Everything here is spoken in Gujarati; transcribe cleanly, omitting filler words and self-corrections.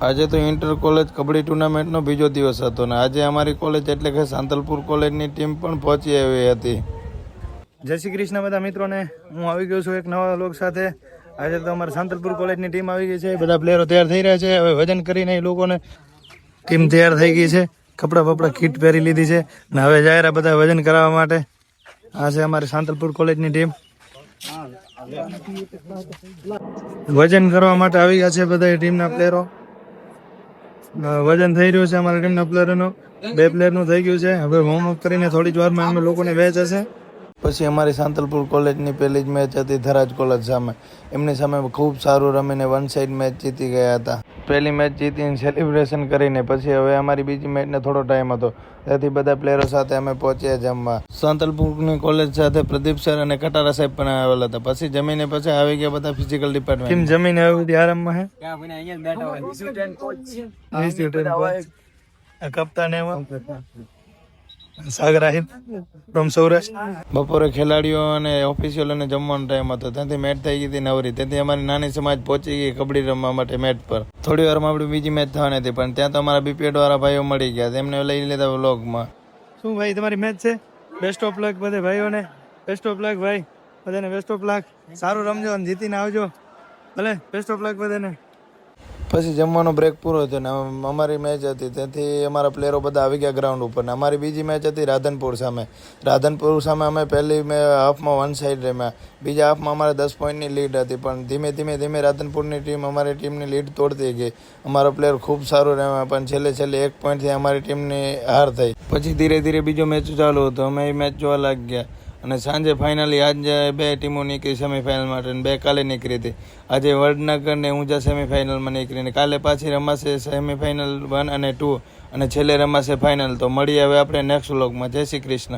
આજે તો ઇન્ટર કોલેજ કબડ્ડી ટુર્નામેન્ટનો બીજો દિવસ હતો ને આજે અમારી કોલેજ એટલે કે સાંતલપુર કોલેજની ટીમ પણ પહોંચી આવી હતી. જય શ્રી કૃષ્ણ બધા મિત્રોને, હું આવી ગયો છું એક નવા લોક સાથે. આજે તો અમારી સાંતલપુર કોલેજની ટીમ આવી ગઈ છે. બધા પ્લેયરો તૈયાર થઈ રહ્યા છે. હવે વજન કરીને એ લોકોને ટીમ તૈયાર થઈ ગઈ છે. કપડાં બપડા કીટ પહેરી લીધી છે ને હવે જાય રહ્યા બધા વજન કરાવવા માટે. આ છે અમારી સાંતલપુર કોલેજની ટીમ. વજન કરવા માટે આવી ગયા છે બધા ટીમના પ્લેયરો. વજન થઈ રહ્યું છે અમારા ટીમના પ્લેયરનું. 2 પ્લેયરનું થઈ ગયું છે. હવે વોર્મઅપ કરીને થોડી જ વારમાં અમે લોકોને મેચ હશે. પછી અમારી સાંતલપુર કોલેજની પહેલી જ મેચ હતી ધરાજ કોલેજ સામે. એમની સામે ખૂબ સારું રમીને 1 સાઇડ મેચ જીતી ગયા હતા. પહેલી મેચ જીતીને સેલિબ્રેશન કરીને પછી હવે અમારી બીજી મેચને થોડો ટાઈમ હતો, તેથી બધા પ્લેયરો સાથે અમે પહોંચ્યા જમવા. સાંતલપુરની કોલેજ સાથે પ્રદીપ સર અને કટારા સાહેબ પણ આવેલા હતા. પછી જમીને પછી આવી ગયા બધા ફિઝિકલ ડિપાર્ટમેન્ટ. ટીમ જમીને આવી બધી આરામમાં છે. કપ્તાન એમાં સાગર આહિર ફ્રોમ સૌરાષ્ટ્ર. બપોરે ખેલાડીઓ અને ઓફિશિયલોને જમવાનો ટાઈમ હતો, ત્યાંથી મેચ થઈ ગઈ હતી નવરી. તેથી અમારી નાની સમાજ પહોંચી ગઈ કબડ્ડી રમવા માટે મેચ પર. થોડી વારમાં આપણી બીજી મેચ થવાની હતી, પણ ત્યાં તો અમારા બીપીએડ વાળા ભાઈઓ મળી ગયા. તેમને લઈ લીધા વ્લોગમાં. શું ભાઈ તમારી મેચ છે? બેસ્ટ ઓફ લક બધે ભાઈઓને. બેસ્ટ ઓફ લક ભાઈ બધાને. Best of luck. સારું રમજો અને જીતીને આવજો. ભલે બેસ્ટ ઓફ લક બધાને. પછી જમવાનો બ્રેક પૂરો થયો ને અમારી મેચ હતી, તેથી અમારા પ્લેયરો બધા આવી ગયા ગ્રાઉન્ડ ઉપર. ને અમારી બીજી મેચ હતી રાધનપુર સામે. રાધનપુર સામે અમે પહેલી હાફમાં 1 સાઇડ રમ્યા. બીજા હાફમાં અમારે 10 પોઈન્ટની લીડ હતી, પણ ધીમે ધીમે રાધનપુરની ટીમ અમારી ટીમની લીડ તોડતી ગઈ. અમારો પ્લેયર ખૂબ સારું રમ્યા, પણ છેલ્લે 1 પોઈન્ટથી અમારી ટીમની હાર થઈ. પછી ધીરે ધીરે બીજો મેચ ચાલુ હતો. અમે એ મેચ જોવા લાગી ગયા અને સાંજે ફાઇનલી આજે 2 ટીમો નીકળી સેમીફાઇનલ માટે અને 2 કાલે નીકળી હતી. આજે વડનગર ને ઊંઝા સેમીફાઇનલમાં નીકળીને કાલે પાછી રમાશે સેમીફાઇનલ 1 અને 2 અને છેલ્લે રમાશે ફાઇનલ. તો મળીએ હવે આપણે નેક્સ્ટ વ્લોગમાં. જય શ્રી કૃષ્ણ.